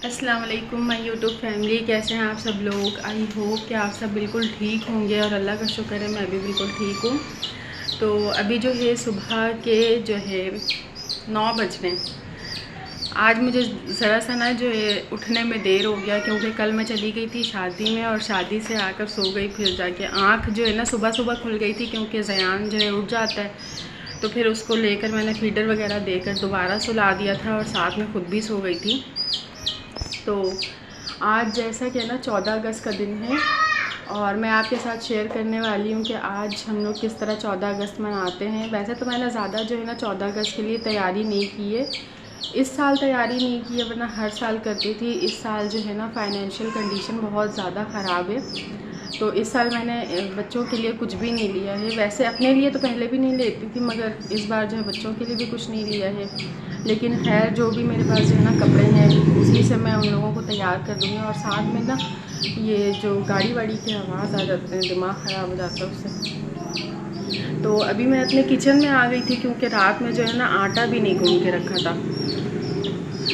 अस्सलाम वालेकुम my YouTube family, कैसे हैं आप सब लोग। आई होप कि आप सब बिल्कुल ठीक होंगे और अल्लाह का शुक्र है मैं भी बिल्कुल ठीक हूँ। तो अभी जो है सुबह के जो है 9 बज रहे हैं। आज मुझे ज़रा सा ना जो है उठने में देर हो गया, क्योंकि कल मैं चली गई थी शादी में और शादी से आकर सो गई। फिर जाके आँख जो है ना सुबह सुबह खुल गई थी, क्योंकि ज़यान जो है उठ जाता है। तो फिर उसको लेकर मैंने फीडर वगैरह देकर दोबारा सुला दिया था और साथ में खुद भी सो गई थी। तो आज जैसा कि ना 14 अगस्त का दिन है और मैं आपके साथ शेयर करने वाली हूँ कि आज हम लोग किस तरह 14 अगस्त मनाते हैं। वैसे तो मैंने ज़्यादा जो है ना 14 अगस्त के लिए तैयारी नहीं की है, इस साल तैयारी नहीं की है, वरना हर साल करती थी। इस साल जो है ना फाइनेंशियल कंडीशन बहुत ज़्यादा ख़राब है, तो इस साल मैंने बच्चों के लिए कुछ भी नहीं लिया है। वैसे अपने लिए तो पहले भी नहीं लेती थी, मगर इस बार जो है बच्चों के लिए भी कुछ नहीं लिया है। लेकिन खैर जो भी मेरे पास जो है ना कपड़े हैं उसी से मैं उन लोगों को तैयार कर दूँगी। और साथ में ना ये जो गाड़ी वाड़ी की आवाज़ आ जाते हैं, दिमाग ख़राब हो जाता है उससे। तो अभी मैं अपने किचन में आ गई थी, क्योंकि रात में जो है ना आटा भी नहीं गूँध के रखा था।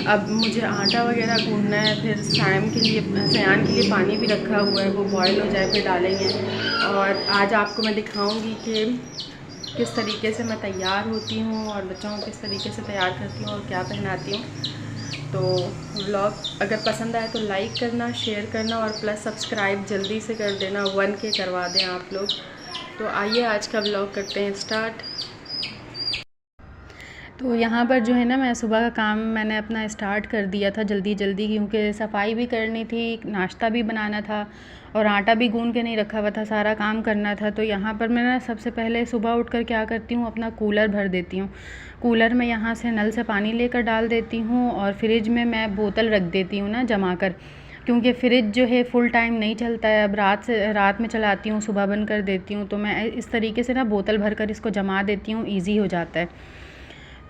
अब मुझे आटा वगैरह गूँधना है, फिर सयान के लिए पानी भी रखा हुआ है, वो बॉयल हो जाए फिर डालेंगे। और आज आपको मैं दिखाऊंगी कि किस तरीके से मैं तैयार होती हूँ और बच्चों को किस तरीके से तैयार करती हूँ और क्या पहनाती हूँ। तो व्लॉग अगर पसंद आए तो लाइक करना, शेयर करना और प्लस सब्सक्राइब जल्दी से कर देना, 1K करवा दें आप लोग। तो आइए आज का व्लॉग करते हैं स्टार्ट। तो यहाँ पर जो है ना मैं सुबह का काम मैंने अपना स्टार्ट कर दिया था जल्दी जल्दी, क्योंकि सफाई भी करनी थी, नाश्ता भी बनाना था और आटा भी गूंद के नहीं रखा हुआ था, सारा काम करना था। तो यहाँ पर मैं ना सबसे पहले सुबह उठकर क्या करती हूँ, अपना कूलर भर देती हूँ। कूलर में यहाँ से नल से पानी लेकर डाल देती हूँ और फ्रिज में मैं बोतल रख देती हूँ ना जमा कर, क्योंकि फ्रिज जो है फुल टाइम नहीं चलता है। अब रात में चलाती हूँ, सुबह बंद कर देती हूँ। तो मैं इस तरीके से ना बोतल भर कर इसको जमा देती हूँ, ईज़ी हो जाता है।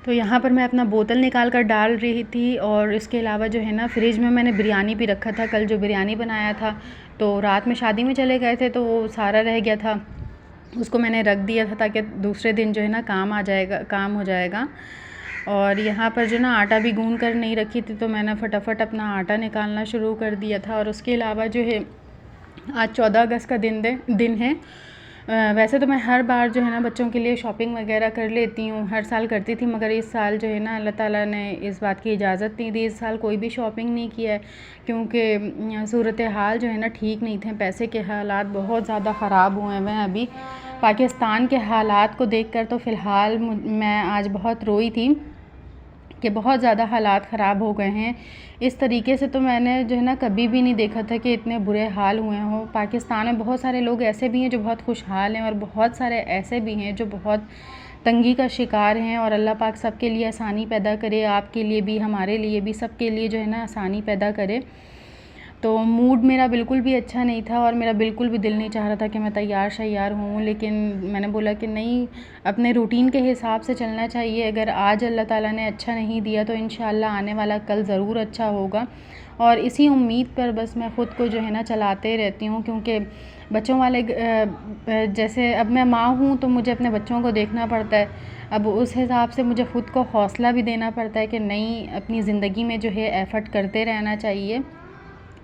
तो यहाँ पर मैं अपना बोतल निकाल कर डाल रही थी। और इसके अलावा जो है ना फ्रिज में मैंने बिरयानी भी रखा था, कल जो बिरयानी बनाया था। तो रात में शादी में चले गए थे तो वो सारा रह गया था, उसको मैंने रख दिया था ताकि दूसरे दिन जो है ना काम हो जाएगा। और यहाँ पर जो ना आटा भी गूंद कर नहीं रखी थी, तो मैंने फटाफट अपना आटा निकालना शुरू कर दिया था। और उसके अलावा जो है आज 14 अगस्त का दिन है। वैसे तो मैं हर बार जो है ना बच्चों के लिए शॉपिंग वगैरह कर लेती हूँ, हर साल करती थी, मगर इस साल जो है ना अल्लाह ताला ने इस बात की इजाज़त नहीं दी। इस साल कोई भी शॉपिंग नहीं किया है, क्योंकि सूरत हाल जो है ना ठीक नहीं थे, पैसे के हालात बहुत ज़्यादा ख़राब हुए हैं। अभी पाकिस्तान के हालात को देखकर तो फ़िलहाल मैं आज बहुत रोई थी कि बहुत ज़्यादा हालात ख़राब हो गए हैं। इस तरीके से तो मैंने जो है ना कभी भी नहीं देखा था कि इतने बुरे हाल हुए हों। पाकिस्तान में बहुत सारे लोग ऐसे भी हैं जो बहुत खुशहाल हैं और बहुत सारे ऐसे भी हैं जो बहुत तंगी का शिकार हैं। और अल्लाह पाक सबके लिए आसानी पैदा करे, आपके लिए भी, हमारे लिए भी, सबके लिए जो है ना आसानी पैदा करे। तो मूड मेरा बिल्कुल भी अच्छा नहीं था और मेरा बिल्कुल भी दिल नहीं चाह रहा था कि मैं तैयार शैयार हूँ। लेकिन मैंने बोला कि नहीं, अपने रूटीन के हिसाब से चलना चाहिए। अगर आज अल्लाह ताला ने अच्छा नहीं दिया तो इंशाल्लाह आने वाला कल ज़रूर अच्छा होगा। और इसी उम्मीद पर बस मैं ख़ुद को जो है ना चलाते रहती हूँ, क्योंकि बच्चों वाले जैसे अब मैं माँ हूँ तो मुझे अपने बच्चों को देखना पड़ता है। अब उस हिसाब से मुझे ख़ुद को हौसला भी देना पड़ता है कि नहीं, अपनी ज़िंदगी में जो है एफ़र्ट करते रहना चाहिए।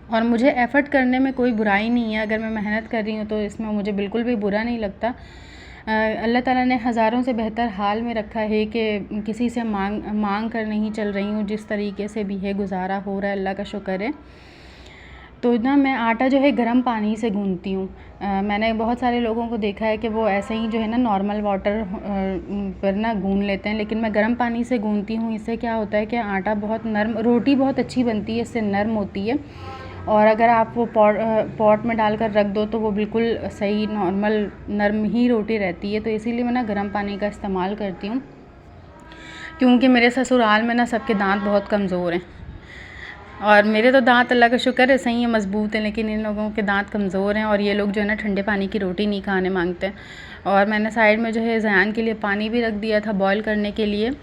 और मुझे एफ़र्ट करने में कोई बुराई नहीं है, अगर मैं मेहनत कर रही हूँ तो इसमें मुझे बिल्कुल भी बुरा नहीं लगता। अल्लाह ताला ने हज़ारों से बेहतर हाल में रखा है कि किसी से मांग कर नहीं चल रही हूँ। जिस तरीके से भी है गुजारा हो रहा है, अल्लाह का शुक्र है। तो ना मैं आटा जो है गर्म पानी से गूँथती हूँ। मैंने बहुत सारे लोगों को देखा है कि वो ऐसे ही जो है ना नॉर्मल वाटर पर ना गूँध लेते हैं, लेकिन मैं गर्म पानी से गूँथती हूँ। इससे क्या होता है कि आटा बहुत नरम, रोटी बहुत अच्छी बनती है, इससे नरम होती है। और अगर आप वो पॉट में डालकर रख दो तो वो बिल्कुल सही नॉर्मल नरम ही रोटी रहती है। तो इसीलिए मैं ना गर्म पानी का इस्तेमाल करती हूँ, क्योंकि मेरे ससुराल में ना सबके दांत बहुत कमज़ोर हैं। और मेरे तो दांत अल्लाह का शुक्र है सही है, मज़बूत हैं, लेकिन इन लोगों के दांत कमज़ोर हैं और ये लोग जो है ना ठंडे पानी की रोटी नहीं खाने मांगते हैं। और मैंने साइड में जो है ज़यान के लिए पानी भी रख दिया था बॉयल करने के लिए।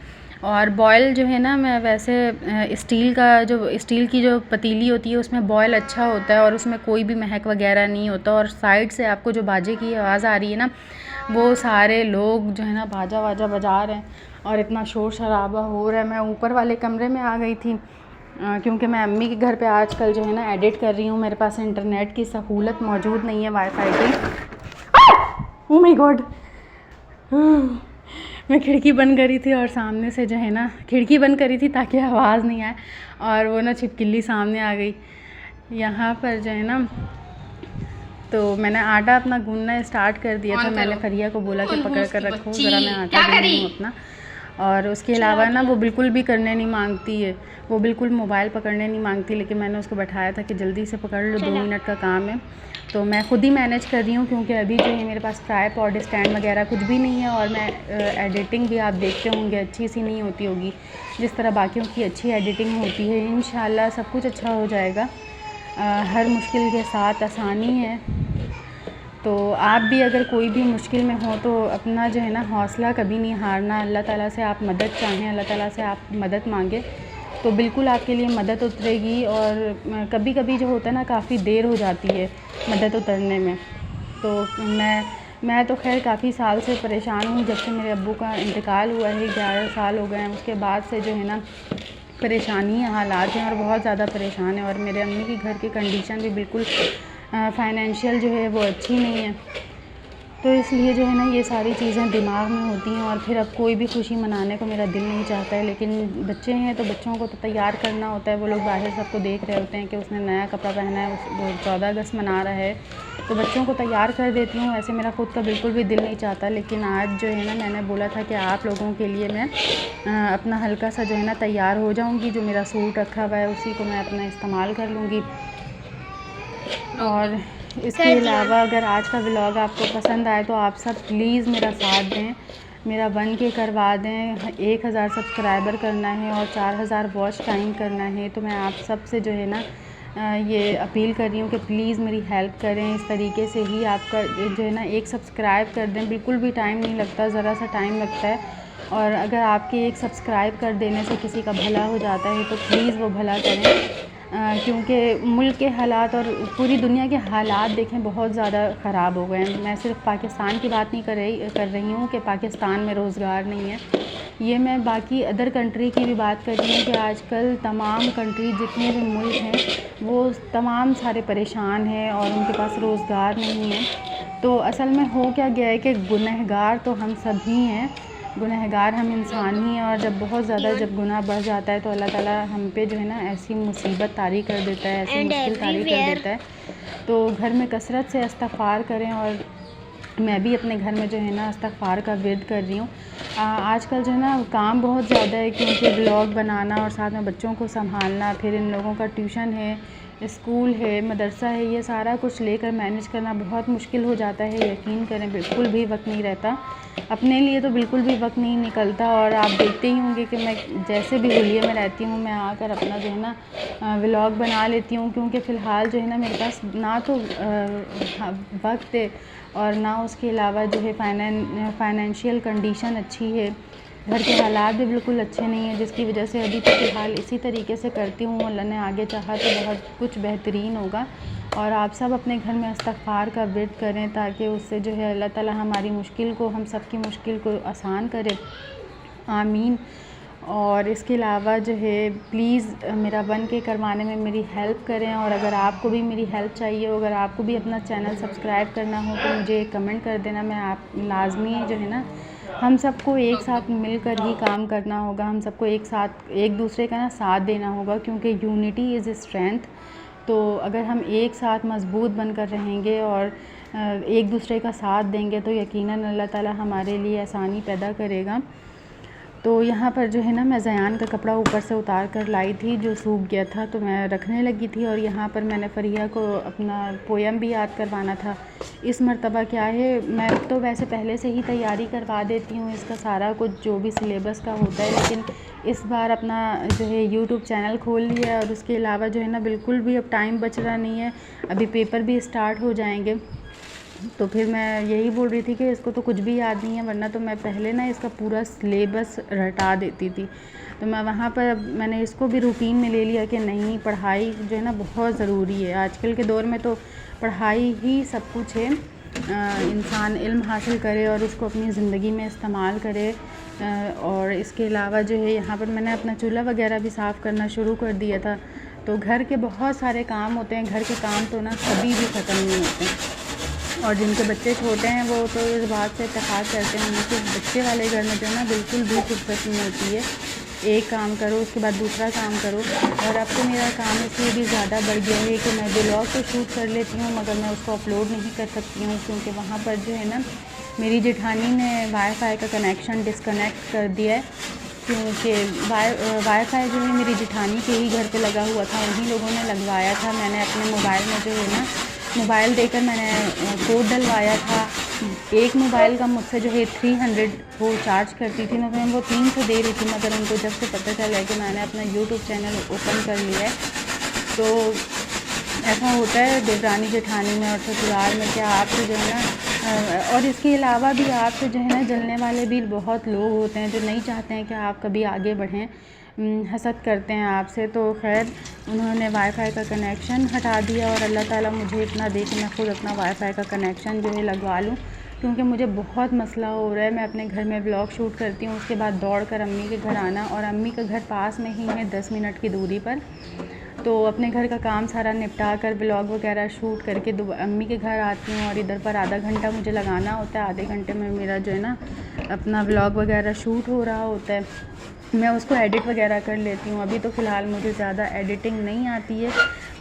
और बॉयल जो है ना मैं वैसे स्टील की जो पतीली होती है उसमें बॉयल अच्छा होता है और उसमें कोई भी महक वगैरह नहीं होता। और साइड से आपको जो बाजे की आवाज़ आ रही है ना, वो सारे लोग जो है ना बाजा वाजा बजा रहे हैं और इतना शोर शराबा हो रहा है। मैं ऊपर वाले कमरे में आ गई थी क्योंकि मैं अम्मी के घर पे आजकल जो है ना एडिट कर रही हूँ, मेरे पास इंटरनेट की सहूलत मौजूद नहीं है वाईफाई की। ओह माय गॉड, मैं खिड़की बंद करी थी और सामने से जो है ना खिड़की बंद करी थी ताकि आवाज़ नहीं आए, और वो ना छिपकली सामने आ गई। यहाँ पर जो है ना तो मैंने आटा अपना गूंदना स्टार्ट कर दिया था। मैंने फरिया को बोला कि पकड़ कर रखो ज़रा, मैं आटा गूंद रही हूँ अपना। और उसके अलावा ना वो बिल्कुल भी करने नहीं मांगती है, वो बिल्कुल मोबाइल पकड़ने नहीं मांगती, लेकिन मैंने उसको बैठाया था कि जल्दी से पकड़ लो, 2 मिनट का काम है। तो मैं ख़ुद ही मैनेज कर रही हूँ क्योंकि अभी जो है मेरे पास ट्राइपॉड स्टैंड वगैरह कुछ भी नहीं है, और मैं एडिटिंग भी आप देखते होंगे अच्छी सी नहीं होती होगी जिस तरह बाकियों की अच्छी एडिटिंग होती है। इंशाल्लाह सब कुछ अच्छा हो जाएगा, हर मुश्किल के साथ आसानी है। तो आप भी अगर कोई भी मुश्किल में हो तो अपना जो है ना हौसला कभी नहीं हारना, अल्लाह ताला से आप मदद चाहें, अल्लाह ताला से आप मदद मांगे तो बिल्कुल आपके लिए मदद उतरेगी। और कभी कभी जो होता है ना काफ़ी देर हो जाती है मदद उतरने में। तो मैं तो खैर काफ़ी साल से परेशान हूँ, जब से मेरे अब्बू का इंतकाल हुआ है 11 साल हो गए हैं, उसके बाद से जो है ना परेशानी हालात हैं और बहुत ज़्यादा परेशान है। और मेरे अम्मी की घर की कंडीशन भी बिल्कुल फाइनेंशियल जो है वो अच्छी नहीं है, तो इसलिए जो है ना ये सारी चीज़ें दिमाग में होती हैं। और फिर अब कोई भी खुशी मनाने को मेरा दिल नहीं चाहता है, लेकिन बच्चे हैं तो बच्चों को तो तैयार करना होता है। वो लोग बाहर सबको देख रहे होते हैं कि उसने नया कपड़ा पहना है, वो 14 अगस्त मना रहा है, तो बच्चों को तैयार कर देती हूँ। ऐसे मेरा ख़ुद का बिल्कुल भी दिल नहीं चाहता, लेकिन आज जो है ना मैंने बोला था कि आप लोगों के लिए मैं अपना हल्का सा जो है ना तैयार हो जाऊँगी, जो मेरा सूट रखा हुआ है उसी को मैं अपना इस्तेमाल कर लूँगी। और इसके अलावा अगर आज का व्लॉग आपको पसंद आए तो आप सब प्लीज़ मेरा साथ दें, मेरा 1K करवा दें। 1000 सब्सक्राइबर करना है और 4000 वॉच टाइम करना है। तो मैं आप सब से जो है ना ये अपील कर रही हूँ कि प्लीज़ मेरी हेल्प करें। इस तरीके से ही आपका जो है ना एक सब्सक्राइब कर दें, बिल्कुल भी टाइम नहीं लगता, ज़रा सा टाइम लगता है। और अगर आपके एक सब्सक्राइब कर देने से किसी का भला हो जाता है तो प्लीज़ वो भला करें, क्योंकि मुल्क के हालात और पूरी दुनिया के हालात देखें बहुत ज़्यादा ख़राब हो गए हैं। मैं सिर्फ पाकिस्तान की बात नहीं कर रही हूँ कि पाकिस्तान में रोज़गार नहीं है, ये मैं बाकी अदर कंट्री की भी बात कर रही हूँ कि आजकल तमाम कंट्री जितने भी मुल्क हैं वो तमाम सारे परेशान हैं और उनके पास रोज़गार नहीं है। तो असल में हो क्या गया है कि गुनहगार तो हम सब ही हैं, गुनहगार हम इंसान ही हैं। और जब बहुत ज़्यादा जब गुनाह बढ़ जाता है तो अल्लाह ताला हम पे जो है ना ऐसी मुसीबत तारी कर देता है, ऐसी मुश्किल तारी कर देता है। तो घर में कसरत से इस्तिग़फ़ार करें, और मैं भी अपने घर में जो है ना इस्तिग़फ़ार का विर्द कर रही हूँ। आजकल जो है ना काम बहुत ज़्यादा है, क्योंकि ब्लॉग बनाना और साथ में बच्चों को संभालना, फिर इन लोगों का ट्यूशन है, स्कूल है, मदरसा है, ये सारा कुछ लेकर मैनेज करना बहुत मुश्किल हो जाता है। यकीन करें बिल्कुल भी वक्त नहीं रहता, अपने लिए तो बिल्कुल भी वक्त नहीं निकलता। और आप देखते ही होंगे कि मैं जैसे भी हुलिये में रहती हूँ मैं आकर अपना जो है ना व्लॉग बना लेती हूँ, क्योंकि फ़िलहाल जो है ना मेरे पास ना तो वक्त है और ना उसके अलावा जो है फाइनेंशियल कंडीशन अच्छी है, घर के हालात भी बिल्कुल अच्छे नहीं हैं, जिसकी वजह से अभी तो फ़िलहाल इसी तरीके से करती हूँ। अल्लाह ने आगे चाहा तो बहुत कुछ बेहतरीन होगा। और आप सब अपने घर में इस्तिग़फ़ार का विर्द करें ताकि उससे जो है अल्लाह ताला हमारी मुश्किल को, हम सब की मुश्किल को आसान करे, आमीन। और इसके अलावा जो है प्लीज़ मेरा 1K करवाने में मेरी हेल्प करें। और अगर आपको भी मेरी हेल्प चाहिए हो, अगर आपको भी अपना चैनल सब्सक्राइब करना हो तो मुझे कमेंट कर देना। मैं आप लाज़मी जो है ना हम सबको एक साथ मिलकर ही काम करना होगा, हम सबको एक साथ एक दूसरे का ना साथ देना होगा, क्योंकि यूनिटी इज़ स्ट्रेंथ। तो अगर हम एक साथ मज़बूत बनकर रहेंगे और एक दूसरे का साथ देंगे तो यकीनन अल्लाह ताला हमारे लिए आसानी पैदा करेगा। तो यहाँ पर जो है ना मैं ज़यान का कपड़ा ऊपर से उतार कर लाई थी जो सूख गया था, तो मैं रखने लगी थी। और यहाँ पर मैंने फ़रिया को अपना पोयम भी याद करवाना था। इस मरतबा क्या है, मैं तो वैसे पहले से ही तैयारी करवा देती हूँ इसका सारा कुछ जो भी सिलेबस का होता है, लेकिन इस बार अपना जो है यूट्यूब चैनल खोल लिया और उसके अलावा जो है ना बिल्कुल भी अब टाइम बच रहा नहीं है, अभी पेपर भी स्टार्ट हो जाएंगे। तो फिर मैं यही बोल रही थी कि इसको तो कुछ भी याद नहीं है, वरना तो मैं पहले ना इसका पूरा सिलेबस रटा देती थी। तो मैं वहाँ पर मैंने इसको भी रूटीन में ले लिया कि नहीं, पढ़ाई जो है ना बहुत ज़रूरी है। आजकल के दौर में तो पढ़ाई ही सब कुछ है, इंसान इल्म हासिल करे और उसको अपनी ज़िंदगी में इस्तेमाल करे। और इसके अलावा जो है यहाँ पर मैंने अपना चूल्हा वगैरह भी साफ़ करना शुरू कर दिया था। तो घर के बहुत सारे काम होते हैं, घर के काम तो ना कभी भी ख़त्म नहीं होते। और जिनके बच्चे छोटे हैं वो तो इस बात से इत्तेफाक करते हैं, उनके बच्चे वाले घर में जो है ना बिल्कुल भी फुर्सत नहीं होती है। एक काम करो उसके बाद दूसरा काम करो। और अब तो मेरा काम इसलिए भी ज़्यादा बढ़ गया है कि मैं व्लॉग तो शूट कर लेती हूँ मगर मैं उसको अपलोड नहीं कर सकती हूँ, क्योंकि वहाँ पर जो है ना मेरी जेठानी ने वाईफाई का कनेक्शन डिस्कनेक्ट कर दिया है। क्योंकि वाईफाई जो है मेरी जेठानी के ही घर पे लगा हुआ था, उन्हीं लोगों ने लगवाया था। मैंने अपने मोबाइल में जो है ना मोबाइल देकर मैंने कोड डलवाया था। एक मोबाइल का मुझसे जो है 300 वो चार्ज करती थी, मगर वो 300 दे रही थी। मगर उनको जब से पता चला कि मैंने अपना यूट्यूब चैनल ओपन कर लिया है तो ऐसा होता है देवरानी जेठानी में और ससुराल में, क्या आपसे जो है ना और इसके अलावा भी आपसे जो है ना जलने वाले भी बहुत लोग होते हैं जो नहीं चाहते हैं कि आप कभी आगे बढ़ें, हसद करते हैं आपसे। तो खैर उन्होंने वाईफाई का कनेक्शन हटा दिया और अल्लाह ताला मुझे इतना दे कि मैं खुद अपना वाईफाई का कनेक्शन जो है लगवा लूँ, क्योंकि मुझे बहुत मसला हो रहा है। मैं अपने घर में व्लॉग शूट करती हूँ, उसके बाद दौड़ कर अम्मी के घर आना, और अम्मी का घर पास में ही है 10 मिनट की दूरी पर। तो अपने घर का काम सारा निपटा कर व्लॉग वगैरह शूट करके अम्मी के घर आती हूँ और इधर पर आधा घंटा मुझे लगाना होता है। आधे घंटे में मेरा जो है ना अपना व्लॉग वगैरह शूट हो रहा होता है, मैं उसको एडिट वगैरह कर लेती हूँ। अभी तो फ़िलहाल मुझे ज़्यादा एडिटिंग नहीं आती है,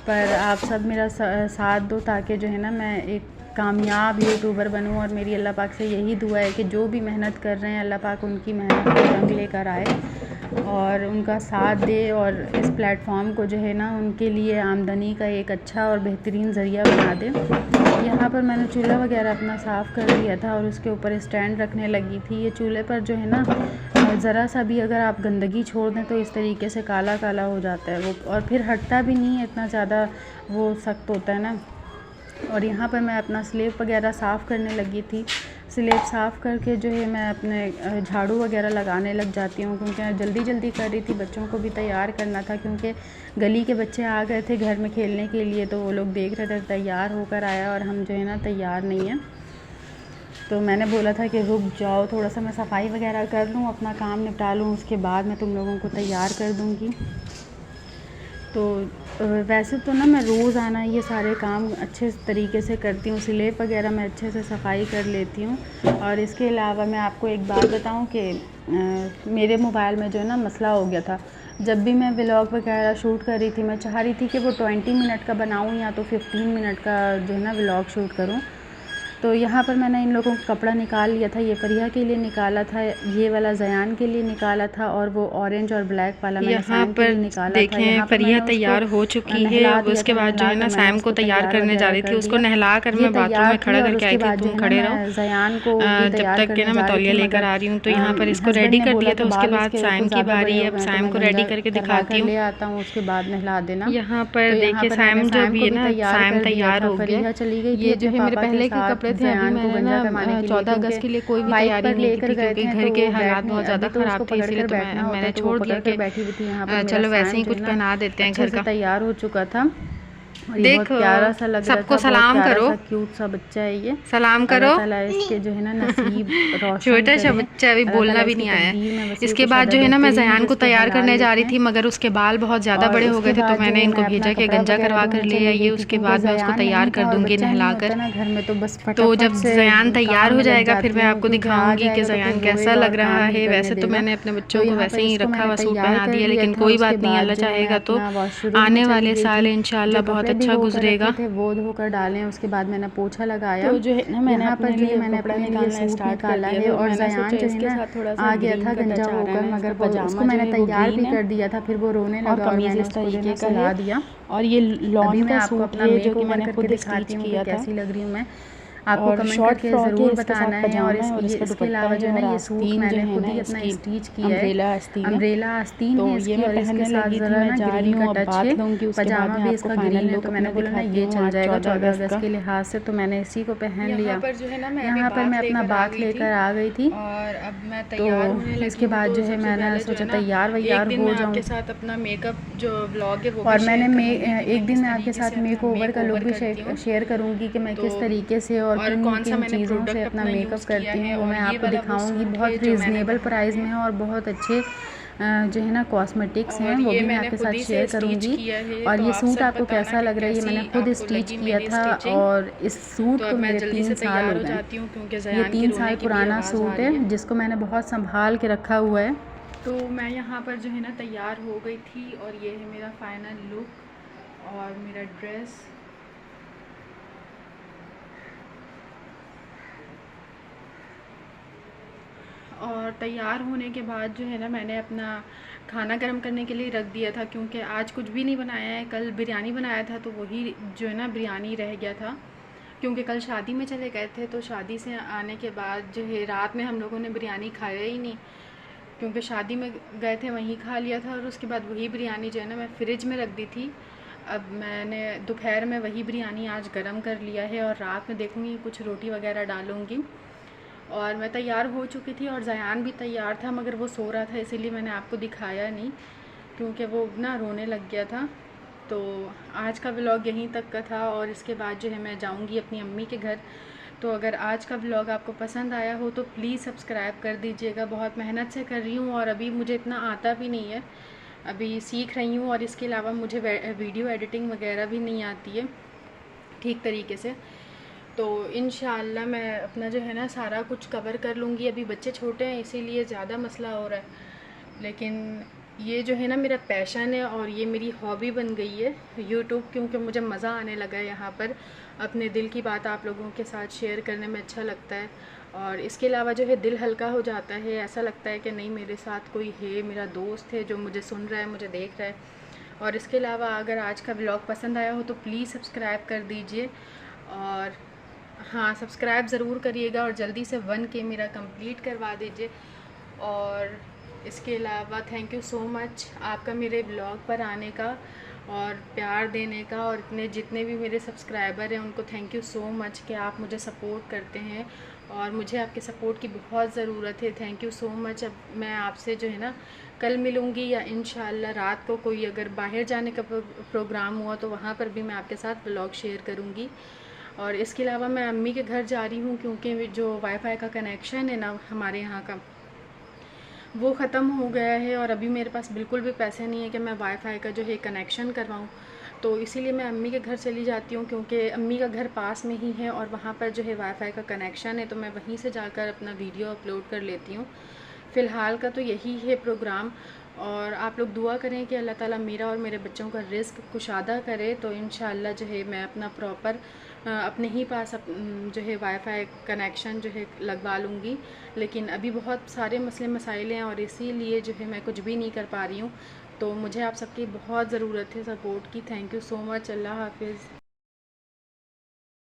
पर आप सब मेरा साथ दो ताकि जो है ना मैं एक कामयाब यूट्यूबर बनूँ। और मेरी अल्लाह पाक से यही दुआ है कि जो भी मेहनत कर रहे हैं अल्लाह पाक उनकी मेहनत को रंग लेकर आए और उनका साथ दे, और इस प्लेटफॉर्म को जो है ना उनके लिए आमदनी का एक अच्छा और बेहतरीन ज़रिया बना दे। यहाँ पर मैंने चूल्हा वगैरह अपना साफ़ कर लिया था और उसके ऊपर स्टैंड रखने लगी थी। ये चूल्हे पर जो है ना ज़रा सा भी अगर आप गंदगी छोड़ दें तो इस तरीके से काला काला हो जाता है वो, और फिर हटता भी नहीं है, इतना ज़्यादा वो सख्त होता है ना। और यहाँ पर मैं अपना स्लेब वगैरह साफ़ करने लगी थी। स्लेब साफ़ करके जो है मैं अपने झाड़ू वगैरह लगाने लग जाती हूँ, क्योंकि मैं जल्दी जल्दी कर रही थी, बच्चों को भी तैयार करना था। क्योंकि गली के बच्चे आ गए थे घर में खेलने के लिए, तो वो लोग देख रहे थे तैयार होकर आया और हम जो है ना तैयार नहीं हैं। तो मैंने बोला था कि रुक जाओ थोड़ा सा, मैं सफाई वगैरह कर लूँ, अपना काम निपटा लूँ, उसके बाद मैं तुम लोगों को तैयार कर दूँगी। तो वैसे तो ना मैं रोज़ाना ये सारे काम अच्छे तरीके से करती हूँ, स्लेब वगैरह मैं अच्छे से सफाई कर लेती हूँ। और इसके अलावा मैं आपको एक बात बताऊँ कि मेरे मोबाइल में जो है ना मसला हो गया था। जब भी मैं व्लॉग वगैरह शूट कर रही थी, मैं चाह रही थी कि वो 20 मिनट का बनाऊँ या तो 15 मिनट का जो है ना व्लॉग शूट करूँ। तो यहाँ पर मैंने इन लोगों का कपड़ा निकाल लिया था। ये फरिया के लिए निकाला था, ये वाला ज़यान के लिए निकाला था, और वो ऑरेंज और ब्लैक वाला मैंने यहाँ पर निकाला देखें था। फरिया तैयार हो चुकी है। अब उसके बाद जो है ना सैम को तैयार करने जा रही थी, उसको नहला कर मैं बाथरूम में खड़ा करके आई थी, तुम खड़े रहो जब तक के ना मैं तौलिया लेकर आ रही हूँ। तो यहाँ पर इसको रेडी कर दिया था। उसके बाद सैम की बारी है, अब सैम को रेडी करके दिखाती हूँ। ले आता हूँ, उसके बाद नहला देना। यहाँ पर देखिए सैम जो भी है ना सैम तैयार हो गया। चली गई। ये जो है मेरे पहले के कपड़े थे, अभी मैंने ना 14 अगस्त के लिए कोई भी तैयारी नहीं की थी, क्योंकि घर के हालात बहुत ज़्यादा ख़राब थे, इसलिए तो मैंने छोड़ दिया कि चलो वैसे ही कुछ पहना देते हैं घर का। तैयार हो चुका था। देखो प्यारा सा लग रहा था, सबको सलाम करो, क्यूट सा बच्चा है ये, सलाम करो। इसके जो है ना नसीब छोटा सा बच्चा, अभी बोलना भी नहीं आया। इसके बाद जो है ना मैं ज़यान को तैयार करने जा रही थी, मगर उसके बाल बहुत ज़्यादा बड़े हो गए थे, तो मैंने इनको भेजा कि गंजा करवा कर ले आइए, उसके बाद मैं उसको तैयार कर दूंगी नहला कर। घर में तो बस तो जब ज़यान तैयार हो जाएगा फिर मैं आपको दिखाऊंगी कि ज़यान कैसा लग रहा है। वैसे तो मैंने अपने बच्चों को वैसे ही रखा हुआ, सूट पहना दिया, लेकिन कोई बात नहीं, अल्लाह चाहेगा तो आने वाले साल इंशाल्लाह बहुत अच्छा गुजरेगा। वो धोकर डालें। उसके बाद मैंने पोछा लगाया, तो जो है ना मैंने यहाँ पर जो है मैंने अपने लिए सूट निकाला है, और ज़यान जो है ना आ गया था गंजा होकर, मगर उसको मैंने तैयार भी कर दिया था। फिर वो रोने लगा और मैंने उसको जो है सला दिया। और ये लॉन का सूट है जो कि मैंने खुद स्टिच किया था। कैसी लग रही हूँ मैं आपको कमेंट करके ज़रूर बताना है। और इसके अलावा जो है ना ये सूट मैंने खुद ही अपना स्टिच किया है, अम्ब्रेला आस्तीन है इसकी, और इसके साथ ज़रा ना ग्रीन का टच है। पजामा भी इसका ग्रीन है, तो मैंने बोला ना ये चल जाएगा 14 अगस्त के लिहाज से, तो मैंने इसी को पहन लिया। यहाँ पर मैं अपना बात लेकर आ गई थी, और अब मैं तो इसके बाद जो है मैंने सोचा तैयार वैयार हो जाऊँ के साथ अपना मेकअप जो व्लॉग है वो, और मैंने एक दिन मैं आपके साथ मेक ओवर का लुक भी शेयर करूँगी कि मैं किस तरीके से और कौन सा मैंने चीज़ों से अपना मेकअप करती हूँ वो मैं आपको दिखाऊंगी। बहुत रीज़नेबल प्राइस में है और बहुत अच्छे जो है ना कॉस्मेटिक्स हैं वो भी मैं आपके साथ शेयर करूंगी। और ये सूट आपको कैसा लग रहा है, ये मैंने खुद स्टिच किया था और इस सूट को मेरे 3 साल हो गए। ये 3 साल पुराना सूट है जिसको मैंने बहुत संभाल के रखा हुआ है। तो मैं यहाँ पर जो है ना तैयार हो गई थी और ये है मेरा फाइनल लुक और मेरा ड्रेस। और तैयार होने के बाद जो है ना मैंने अपना खाना गर्म करने के लिए रख दिया था, क्योंकि आज कुछ भी नहीं बनाया है। कल बिरयानी बनाया था तो वही जो है ना बिरयानी रह गया था, क्योंकि कल शादी में चले गए थे। तो शादी से आने के बाद जो है रात में हम लोगों ने बिरयानी खाया ही नहीं, क्योंकि शादी में गए थे वहीं खा लिया था। और उसके बाद वही बिरयानी जो है ना मैं फ्रिज में रख दी थी। अब मैंने दोपहर में वही बिरयानी आज गर्म कर लिया है और रात में देखूँगी कुछ रोटी वगैरह डालूँगी। और मैं तैयार हो चुकी थी और ज़यान भी तैयार था, मगर वो सो रहा था इसीलिए मैंने आपको दिखाया नहीं, क्योंकि वो ना रोने लग गया था। तो आज का व्लॉग यहीं तक का था और इसके बाद जो है मैं जाऊंगी अपनी अम्मी के घर। तो अगर आज का व्लॉग आपको पसंद आया हो तो प्लीज़ सब्सक्राइब कर दीजिएगा। बहुत मेहनत से कर रही हूँ और अभी मुझे इतना आता भी नहीं है, अभी सीख रही हूँ। और इसके अलावा मुझे वीडियो एडिटिंग वगैरह भी नहीं आती है ठीक तरीके से। तो इंशाअल्लाह मैं अपना जो है ना सारा कुछ कवर कर लूँगी। अभी बच्चे छोटे हैं इसीलिए ज़्यादा मसला हो रहा है, लेकिन ये जो है ना मेरा पैशन है और ये मेरी हॉबी बन गई है यूट्यूब, क्योंकि मुझे मज़ा आने लगा है यहाँ पर अपने दिल की बात आप लोगों के साथ शेयर करने में अच्छा लगता है। और इसके अलावा जो है दिल हल्का हो जाता है, ऐसा लगता है कि नहीं मेरे साथ कोई है, मेरा दोस्त है जो मुझे सुन रहा है, मुझे देख रहा है। और इसके अलावा अगर आज का व्लॉग पसंद आया हो तो प्लीज़ सब्सक्राइब कर दीजिए। और हाँ, सब्सक्राइब ज़रूर करिएगा और जल्दी से 1K मेरा कंप्लीट करवा दीजिए। और इसके अलावा थैंक यू सो मच आपका मेरे ब्लॉग पर आने का और प्यार देने का। और इतने जितने भी मेरे सब्सक्राइबर हैं उनको थैंक यू सो मच कि आप मुझे सपोर्ट करते हैं और मुझे आपके सपोर्ट की बहुत ज़रूरत है। Thank you so much. अब मैं आपसे जो है ना कल मिलूँगी या इंशाल्लाह रात को कोई अगर बाहर जाने का प्रोग्राम हुआ तो वहाँ पर भी मैं आपके साथ ब्लॉग शेयर करूँगी। और इसके अलावा मैं अम्मी के घर जा रही हूँ, क्योंकि जो वाईफाई का कनेक्शन है ना हमारे यहाँ का वो ख़त्म हो गया है और अभी मेरे पास बिल्कुल भी पैसे नहीं है कि मैं वाईफाई का जो है कनेक्शन करवाऊँ। तो इसीलिए मैं अम्मी के घर चली जाती हूँ, क्योंकि अम्मी का घर पास में ही है और वहाँ पर जो है वाईफाई का कनेक्शन है, तो मैं वहीं से जाकर अपना वीडियो अपलोड कर लेती हूँ। फ़िलहाल का तो यही है प्रोग्राम। और आप लोग दुआ करें कि अल्लाह ताला मेरा और मेरे बच्चों का रिस्क कुशादा करे, तो इंशाअल्लाह जो है मैं अपना प्रॉपर अपने ही पास जो है वाईफाई कनेक्शन जो है लगवा लूँगी। लेकिन अभी बहुत सारे मसले मसाइल हैं और इसीलिए जो है मैं कुछ भी नहीं कर पा रही हूँ। तो मुझे आप सबकी बहुत ज़रूरत है सपोर्ट की। Thank you so much. Allah हाफिज़।